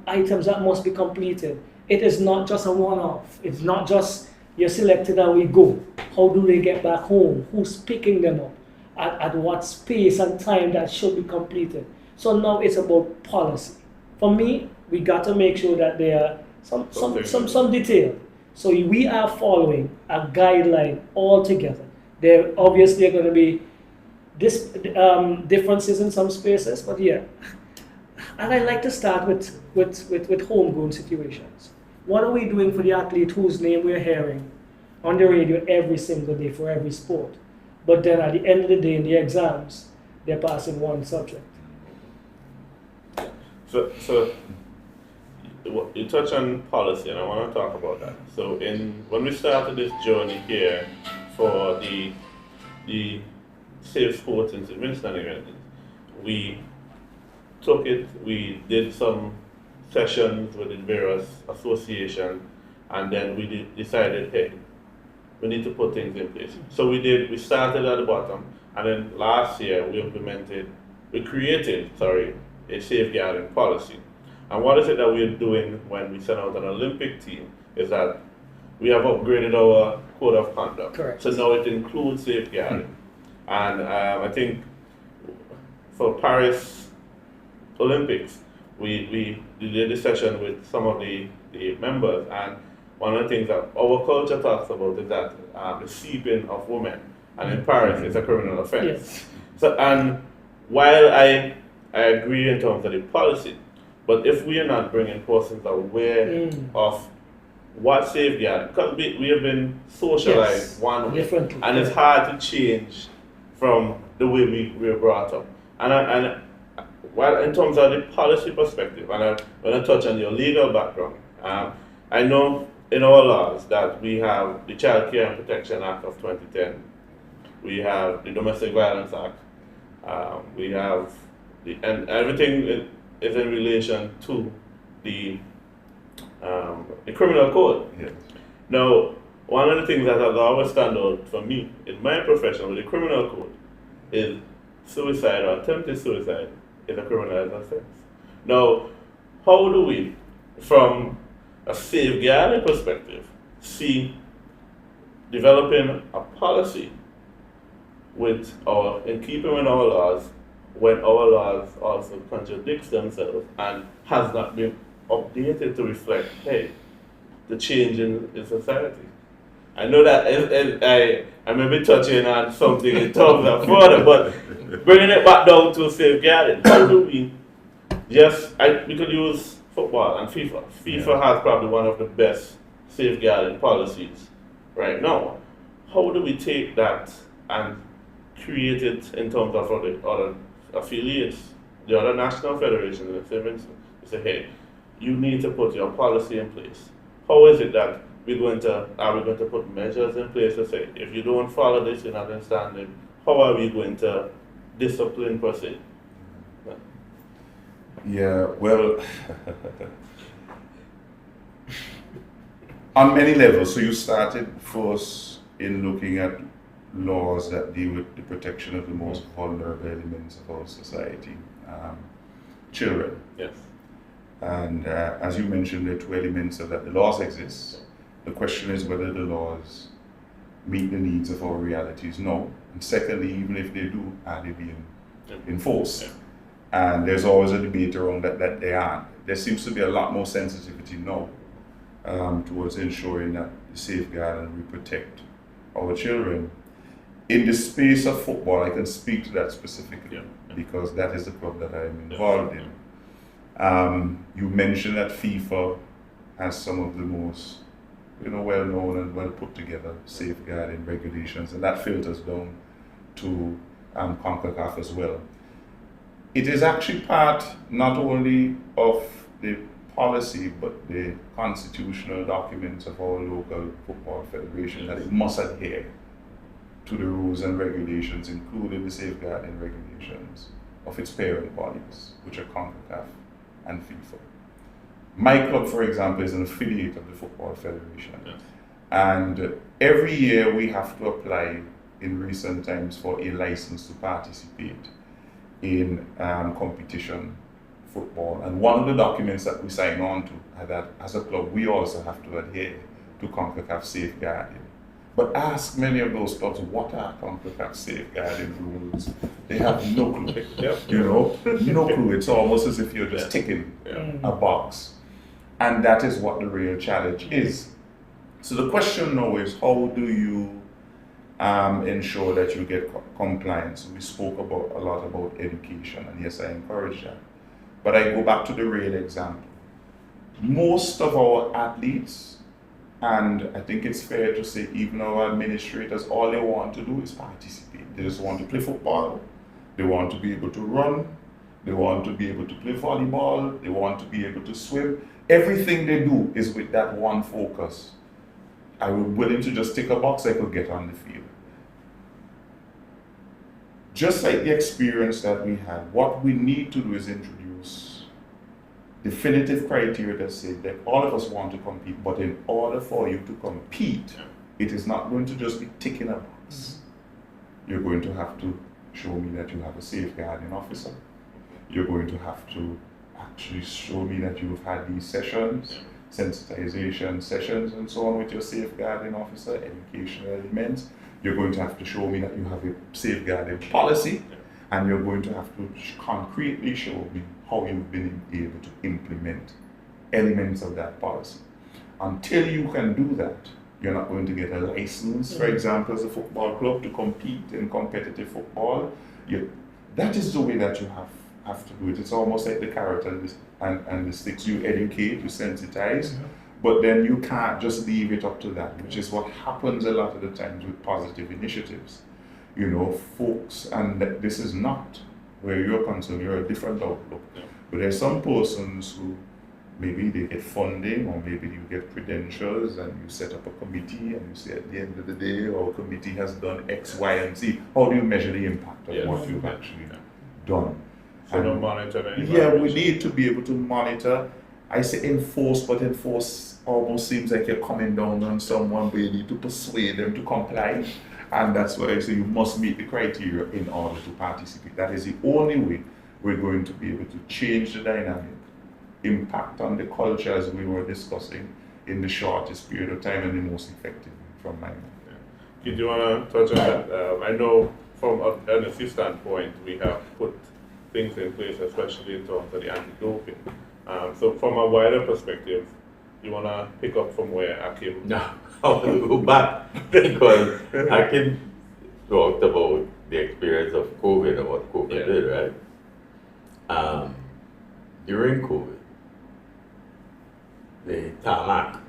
items that must be completed. It is not just a one-off. It's not just you're selected and we go. How do they get back home? Who's picking them up? At what space and time that should be completed? So now it's about policy. For me, we got to make sure that there are some detail. So we are following a guideline altogether. There obviously are going to be differences in some spaces, but yeah. And I like to start with homegrown situations. What are we doing for the athlete whose name we're hearing on the radio every single day for every sport? But then at the end of the day in the exams, they're passing one subject. So you touch on policy, and I want to talk about that. So when we started this journey here for the Safe Sports in St Vincent and Grenadines, we took it, we did some sessions with the various associations, and then we decided, hey, we need to put things in place. So we started at the bottom, and then last year we created a safeguarding policy. And what is it that we're doing when we send out an Olympic team is that we have upgraded our code of conduct. Correct. So now it includes safeguarding. And I think for Paris Olympics, we did a session with some of the members, and one of the things that our culture talks about is that the seeping of women, and in Paris it's a criminal offense. Yes. So, and while I agree in terms of the policy, but if we are not bringing persons aware of what safeguarding, because we have been socialized one way, Differently. and it's hard to change from the way we were brought up. And well, in terms of the policy perspective, and when I touch on your legal background, I know in our laws that we have the Child Care and Protection Act of 2010, we have the Domestic Violence Act, we have and everything is in relation to the criminal code. Yes. Now, one of the things that has always stand out for me in my profession with the criminal code is suicide or attempted suicide is a criminalized offense. Now, how do we, from a safeguarding perspective, see developing a policy in keeping with our laws when our laws also contradicts themselves and has not been updated to reflect, hey, the change in society? I know that I may be touching on something in terms of further, but bringing it back down to safeguarding, how do we we could use football and FIFA. FIFA has probably one of the best safeguarding policies right now. How do we take that and create it in terms of the other affiliates, the other national federations in St Vincent? You say, hey, you need to put your policy in place. How is it that are we going to put measures in place to say, if you don't follow this, you're not in standing? How are we going to discipline per se? Yeah, well, on many levels. So you started first in looking at laws that deal with the protection of the most vulnerable elements of our society, children. Yes. And as you mentioned, there are two elements of that. The laws exist. The question is whether the laws meet the needs of our realities. No. And secondly, even if they do, are they being enforced? Yeah. And there's always a debate around that they aren't. There seems to be a lot more sensitivity now towards ensuring that we safeguard and we protect our children. In the space of football, I can speak to that specifically because that is the club that I am involved in. You mentioned that FIFA has some of the most well-known and well-put-together safeguarding regulations, and that filters down to CONCACAF as well. It is actually part not only of the policy but the constitutional documents of our local football federation that it must adhere to the rules and regulations, including the safeguarding regulations of its parent bodies, which are CONCACAF and FIFA. My club, for example, is an affiliate of the Football Federation. Yes. And every year we have to apply in recent times for a license to participate in competition football. And one of the documents that we sign on to are that as a club, we also have to adhere to CONCACAF safeguarding. But ask many of those clubs, what are CONCACAF safeguarding rules? They have no clue. No clue. It's almost as if you're just ticking a box. And that is what the real challenge is. So the question now is, how do you ensure that you get compliance? We spoke a lot about education, and yes, I encourage that. But I go back to the real example. Most of our athletes, and I think it's fair to say even our administrators, all they want to do is participate. They just want to play football. They want to be able to run. They want to be able to play volleyball. They want to be able to swim. Everything they do is with that one focus. I'm willing to just tick a box, I could get on the field. Just like the experience that we had, what we need to do is introduce definitive criteria that say that all of us want to compete, but in order for you to compete, it is not going to just be ticking a box. You're going to have to show me that you have a safeguarding officer. You're going to have to actually show me that you've had these sessions. sensitization sessions and so on with your safeguarding officer, educational elements. You're going to have to show me that you have a safeguarding policy, and you're going to have to concretely show me how you've been able to implement elements of that policy. Until you can do that, you're not going to get a license, for example, as a football club to compete in competitive football. That is the way that you have to do it. It's almost like the carrot and the sticks. You educate, you sensitize, but then you can't just leave it up to that, which is what happens a lot of the times with positive initiatives. You know, folks, and this is not where you're concerned, you're a different outlook. But there's some persons who maybe they get funding, or maybe you get credentials and you set up a committee and you say at the end of the day, our committee has done X, Y, and Z. How do you measure the impact of what you've actually done? So no monitoring. Yeah, we need to be able to monitor. I say enforce, but enforce almost seems like you're coming down on someone where you need to persuade them to comply. And that's why I say you must meet the criteria in order to participate. That is the only way we're going to be able to change the dynamic, impact on the culture as we were discussing in the shortest period of time and the most effective from my mind. Did you want to touch on that? I know from an assist standpoint, we have put things in place, especially in terms of the anti-doping. So from a wider perspective, you want to pick up from where Akim? No, I want to go back because Akim talked about the experience of COVID and what COVID did, right? During COVID, the tarmac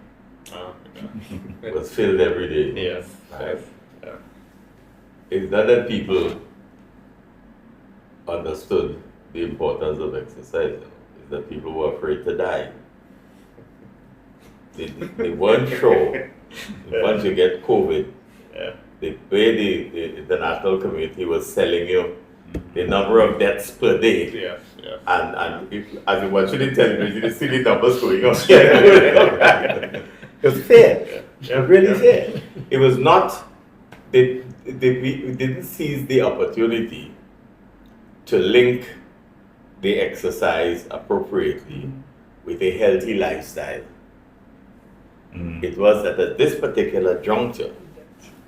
was filled every day. Yes. Right? Yes. Yeah. It's not that people understood the importance of exercise. It's that people were afraid to die. They weren't sure once you get COVID, the way the international community was selling you the number of deaths per day. Yes. Yes. And if, as you watch the television, you see the numbers going up. It was fair. Yeah. Really fair. It was not, we didn't seize the opportunity to link the exercise appropriately with a healthy lifestyle. It was that at this particular juncture,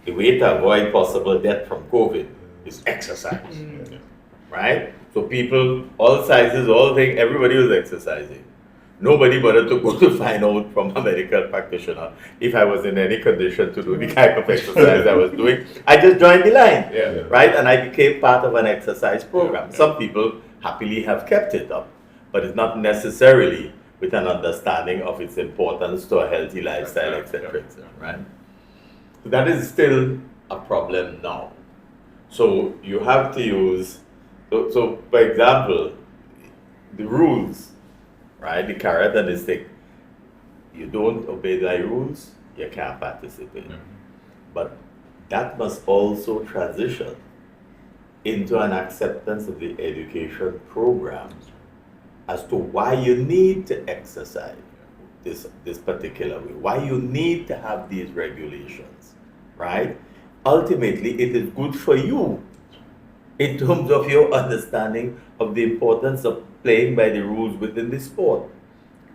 the way to avoid possible death from COVID is exercise. Right? So people, all sizes, all things, everybody was exercising. Nobody bothered to go to find out from a medical practitioner if I was in any condition to do the type of exercise I was doing. I just joined the line, right? And I became part of an exercise program. Some people happily have kept it up, but it's not necessarily with an understanding of its importance to a healthy lifestyle, etc., right? So that is still a problem now. So you have to use, so for example, the rules, right? The carrot and the stick. You don't obey the rules, you can't participate. But that must also transition into an acceptance of the education program as to why you need to exercise this particular way, why you need to have these regulations, right? Ultimately, it is good for you in terms of your understanding of the importance of playing by the rules within the sport,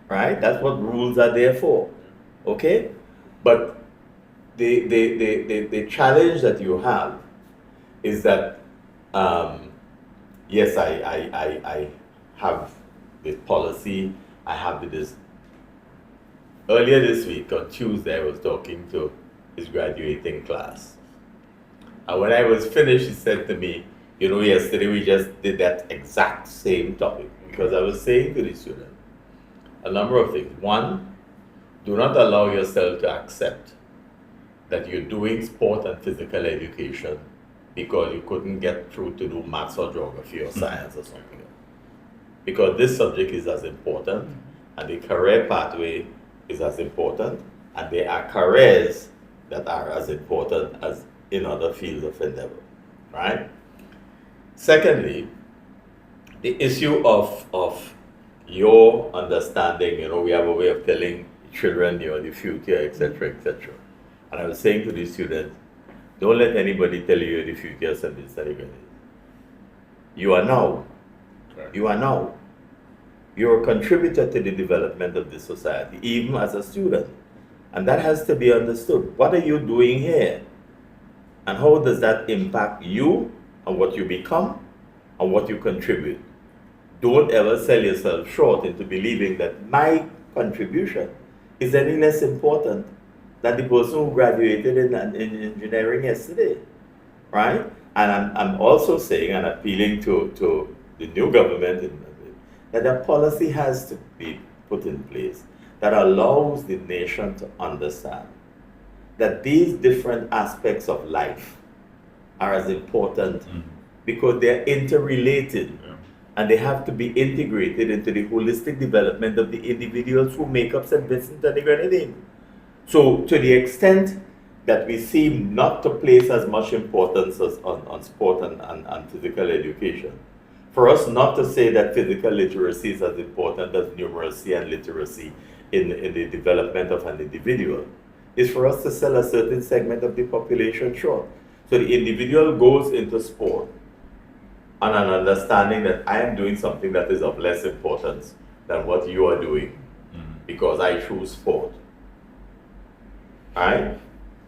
right? That's what rules are there for, okay? But the challenge that you have is that, yes, I have this policy, I have this. Earlier this week, on Tuesday, I was talking to his graduating class. And when I was finished, he said to me, you know, yesterday we just did that exact same topic. Because I was saying to the student a number of things. One, do not allow yourself to accept that you're doing sport and physical education because you couldn't get through to do maths or geography or science or something else. Because this subject is as important, and the career pathway is as important, and there are careers that are as important as in other fields of endeavor, right? Secondly, the issue of your understanding, you know, we have a way of telling children, you're the future, etc., etc. And I was saying to the students, don't let anybody tell you you're the future, St Vincent. You are now. You are now. You're a contributor to the development of the society, even as a student. And that has to be understood. What are you doing here? And how does that impact you and what you become and what you contribute? Don't ever sell yourself short into believing that my contribution is any less important than the person who graduated in engineering yesterday, right? And I'm also saying and appealing to the new government that a policy has to be put in place that allows the nation to understand that these different aspects of life are as important because they're interrelated and they have to be integrated into the holistic development of the individuals who make up St Vincent and the Grenadines. So to the extent that we seem not to place as much importance as on sport and physical education, for us not to say that physical literacy is as important as numeracy and literacy in the development of an individual, is for us to sell a certain segment of the population short. So the individual goes into sport and an understanding that I am doing something that is of less importance than what you are doing because I choose sport. Right?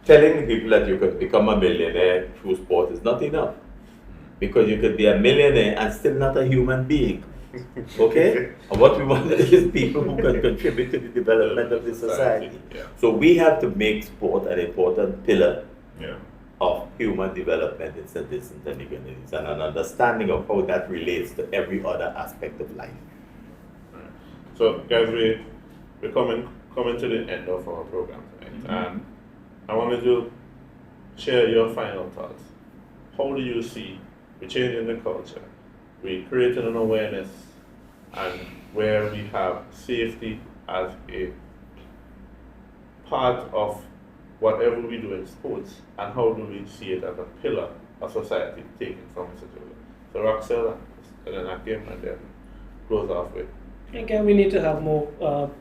Telling people that you can become a millionaire through sport is not enough. Because you could be a millionaire and still not a human being. Okay? And what we want is people who can contribute to the development of the society. So we have to make sport an important pillar of human development in St Vincent and the Grenadines and an understanding of how that relates to every other aspect of life. So guys, we're coming to the end of our program tonight. And I wanted to share your final thoughts. How do you see we're changing the culture, we're creating an awareness, and where we have safety as a part of whatever we do in sports, and how do we see it as a pillar of society taken from Mr. Joseph? So Roxelle, and then Akim, and then close off with. Again, we need to have more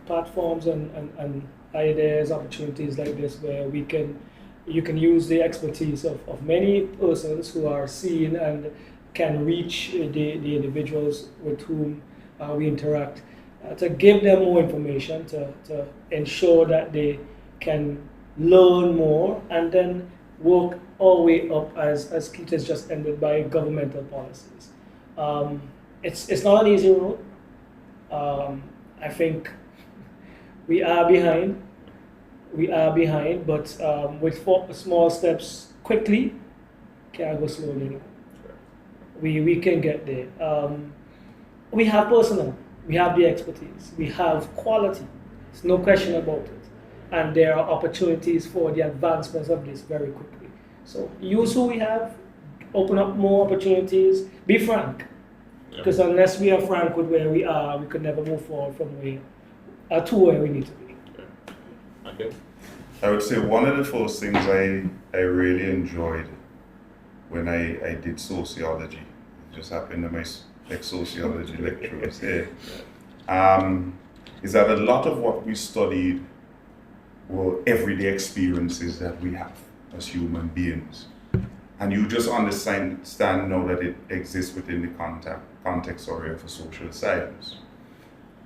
platforms and ideas, opportunities like this where you can use the expertise of many persons who are seen and can reach the individuals with whom we interact, to give them more information, to ensure that they can learn more and then work all the way up, as Keith has just ended, by governmental policies. It's not an easy road. I think we are behind, but with small steps quickly, can go slowly. We can get there. We have personnel, we have the expertise, we have quality. There's no question about it. And there are opportunities for the advancements of this very quickly. So use who we have, open up more opportunities, be frank. Because unless we are frank with where we are, we could never move forward from to where we need to be. Okay. I would say one of the first things I really enjoyed when I did sociology, it just happened to my sociology lecturers here, is that a lot of what we studied were everyday experiences that we have as human beings. And you just understand now that it exists within the context area for social science.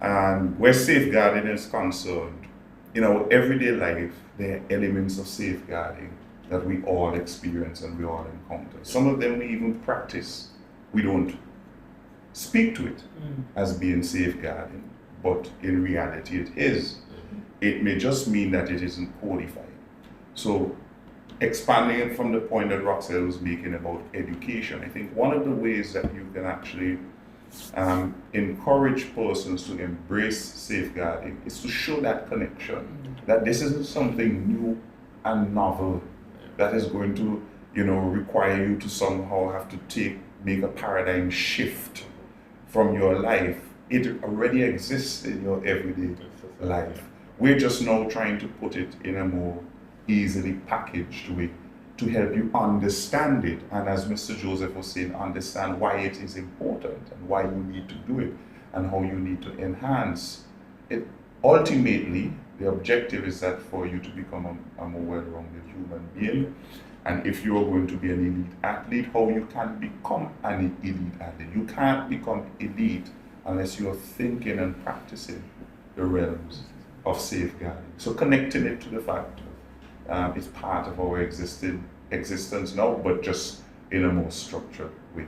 And where safeguarding is concerned, in our everyday life, there are elements of safeguarding that we all experience and we all encounter. Some of them we even practice. We don't speak to it as being safeguarding, but in reality it is. It may just mean that it isn't codified. So expanding it from the point that Roxelle was making about education, I think one of the ways that you can actually encourage persons to embrace safeguarding is to show that connection, that this isn't something new and novel that is going to, require you to somehow have to make a paradigm shift from your life. It already exists in your everyday life. We're just now trying to put it in a more easily packaged way to help you understand it, and as Mr. Joseph was saying, understand why it is important and why you need to do it and how you need to enhance it. Ultimately, the objective is that for you to become a more well-rounded human being, and if you are going to be an elite athlete, how you can become an elite athlete. You can't become elite unless you're thinking and practicing the realms of safeguarding. So connecting it to the fact it's part of our existence now, but just in a more structured way.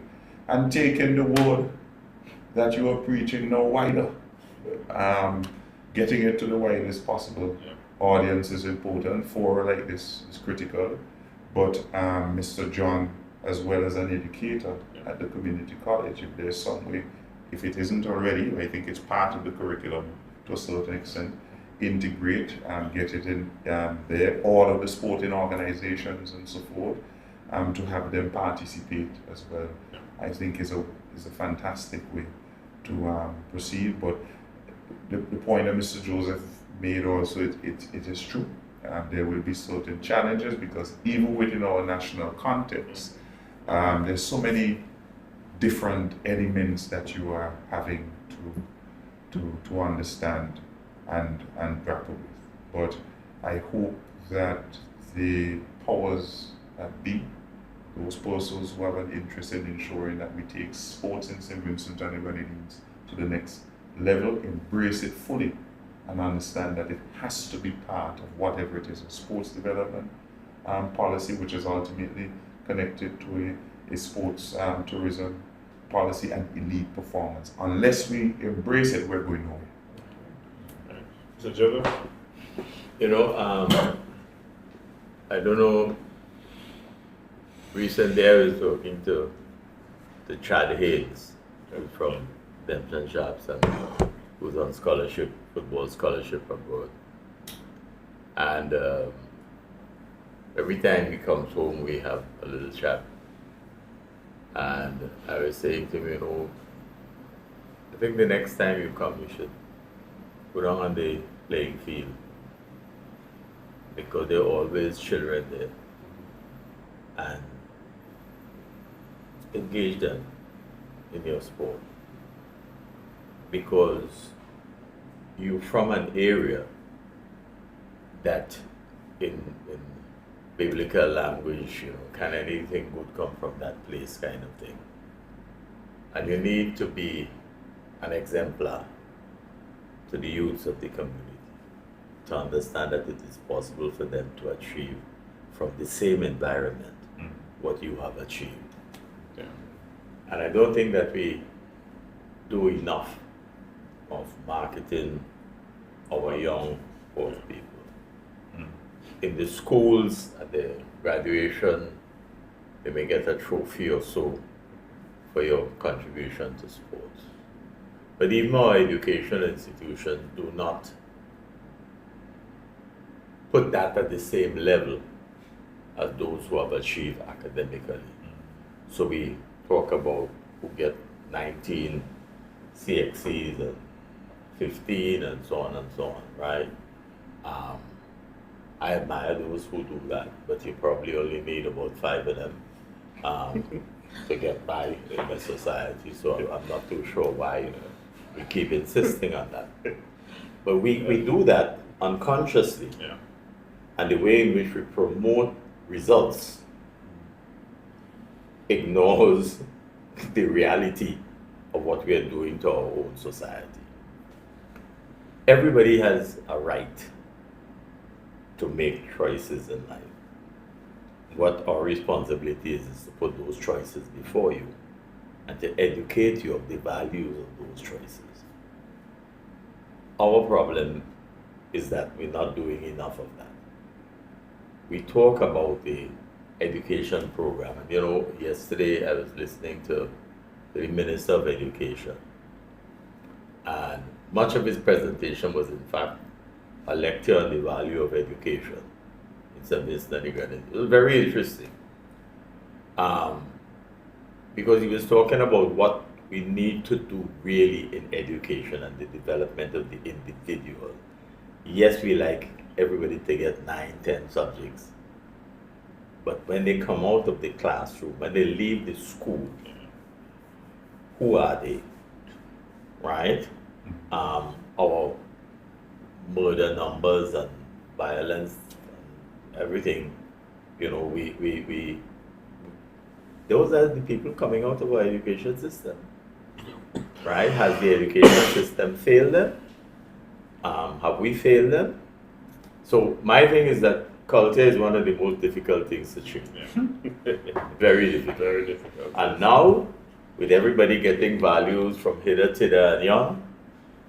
And taking the word that you are preaching now wider. Getting it to the widest possible audience is important. Fora like this is critical. But Mr. John, as well as an educator at the community college, if there's some way, if it isn't already, I think it's part of the curriculum to a certain extent, integrate and get it in there, all of the sporting organizations and so forth, to have them participate as well, I think is a fantastic way to proceed. But the point that Mr. Joseph made also, it is true. There will be certain challenges because even within our national context, there's so many different elements that you are having to understand and grapple with. But I hope that the powers that be, those persons who have an interest in ensuring that we take sports in St Vincent and the Grenadines to the next level, embrace it fully, and understand that it has to be part of whatever it is, a sports development policy, which is ultimately connected to a sports tourism policy and elite performance. Unless we embrace it, we're going nowhere. Mr. Joseph? I don't know, recently I was talking to Chad Hayes, who's from Dempton Sharps and who's on scholarship, football scholarship abroad. And every time he comes home, we have a little chat. And I was saying to him, I think the next time you come, you should go down on the playing field, because there are always children there, and engage them in your sport, because you're from an area that in biblical language, can anything good come from that place kind of thing. And you need to be an exemplar to the youths of the community to understand that it is possible for them to achieve from the same environment what you have achieved. Yeah. And I don't think that we do enough of marketing our young sports people. In the schools, at the graduation, they may get a trophy or so for your contribution to sports. But even our educational institutions do not put that at the same level as those who have achieved academically. So we talk about who get 19 CXCs and 15 and so on, right? I admire those who do that, but you probably only need about 5 of them to get by in the society. So I'm not too sure why we keep insisting on that. But we do that unconsciously. Yeah. And the way in which we promote results ignores the reality of what we are doing to our own society. Everybody has a right to make choices in life. What our responsibility is to put those choices before you and to educate you of the values of those choices. Our problem is that we're not doing enough of that. We talk about the education program, and yesterday I was listening to the Minister of Education, and much of his presentation was in fact a lecture on the value of education in St Vincent and Grenadines. It was very interesting because he was talking about what we need to do really in education and the development of the individual. Yes, we like everybody to get 9, 10 subjects, but when they come out of the classroom, when they leave the school, who are they, right? Our murder numbers and violence and everything, those are the people coming out of our education system. right? Has the education system failed them? Have we failed them? So my thing is that culture is one of the most difficult things to change. Very difficult. Very difficult. And now, with everybody getting values from hither, thither, and yon,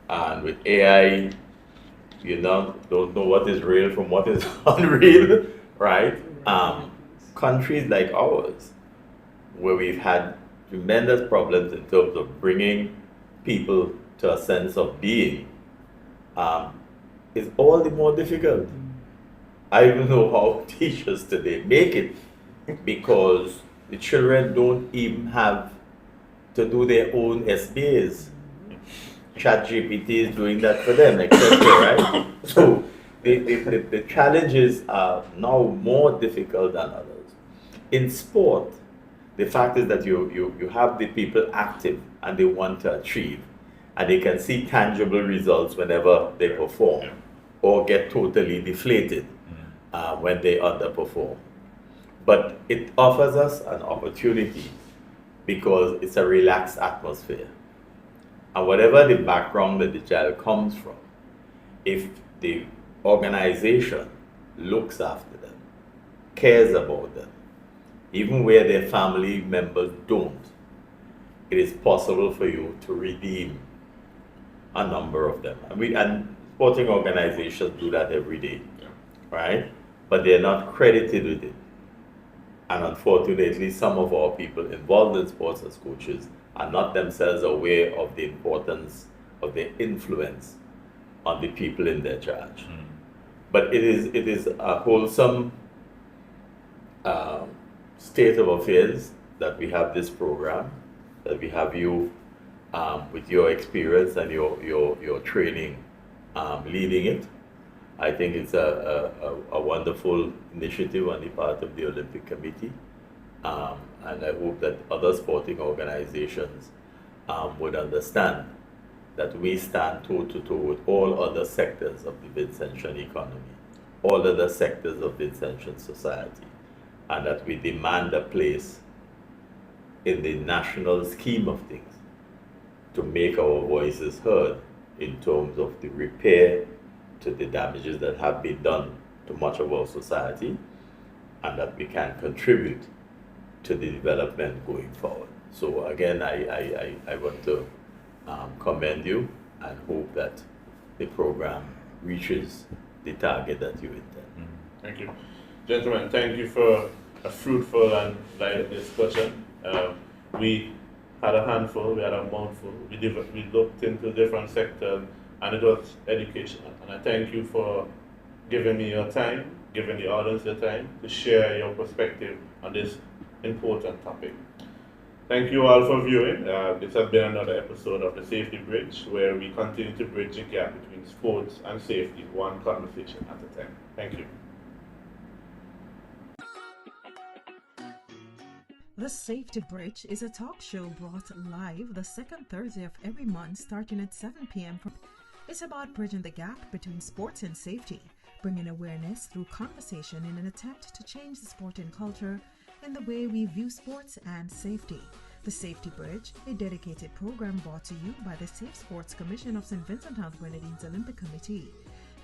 and with AI, you know, don't know what is real from what is unreal, right? Countries like ours, where we've had tremendous problems in terms of bringing people to a sense of being, is all the more difficult. I don't know how teachers today make it, because the children don't even have to do their own SBAs. ChatGPT is doing that for them, etc. Right? So the challenges are now more difficult than others. In sport, the fact is that you have the people active and they want to achieve, and they can see tangible results whenever they perform, or get totally deflated when they underperform. But it offers us an opportunity because it's a relaxed atmosphere. And whatever the background that the child comes from, if the organization looks after them, cares about them, even where their family members don't, it is possible for you to redeem a number of them. And sporting organizations do that every day, right? But they're not credited with it. And unfortunately, some of our people involved in sports as coaches are not themselves aware of the importance of their influence on the people in their charge. But it is a wholesome state of affairs that we have this program, that we have you with your experience and your training leading it. I think it's a wonderful initiative on the part of the Olympic Committee, and I hope that other sporting organizations would understand that we stand toe-to-toe with all other sectors of the Vincentian economy, all other sectors of Vincentian society, and that we demand a place in the national scheme of things to make our voices heard in terms of the repair to the damages that have been done to much of our society, and that we can contribute to the development going forward. So again, I want to commend you and hope that the program reaches the target that you intend. Thank you. Gentlemen, thank you for a fruitful and lively discussion. We had a handful, we had a mouthful. We looked into different sectors, and it was educational. And I thank you for giving me your time, giving the audience your time to share your perspective on this important topic. Thank you all for viewing. This has been another episode of The Safety Bridge, where we continue to bridge the gap between sports and safety, one conversation at a time. Thank you. The Safety Bridge is a talk show brought live the second Thursday of every month starting at 7 p.m. It's about bridging the gap between sports and safety, bringing awareness through conversation in an attempt to change the sporting culture in the way we view sports and safety. The Safety Bridge, a dedicated program brought to you by the Safe Sports Commission of St Vincent and Grenadines Olympic Committee.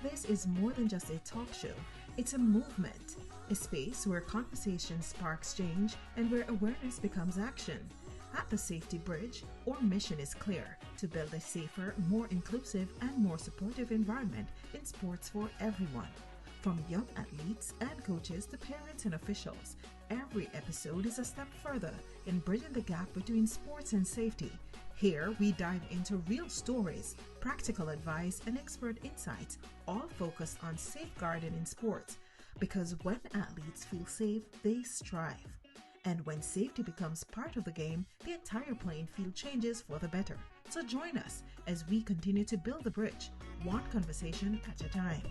This is more than just a talk show, it's a movement, a space where conversation sparks change and where awareness becomes action. At the Safety Bridge, our mission is clear: to build a safer, more inclusive, and more supportive environment in sports for everyone. From young athletes and coaches to parents and officials, every episode is a step further in bridging the gap between sports and safety. Here, we dive into real stories, practical advice, and expert insights, all focused on safeguarding in sports. Because when athletes feel safe, they strive. And when safety becomes part of the game, the entire playing field changes for the better. So join us as we continue to build the bridge, one conversation at a time.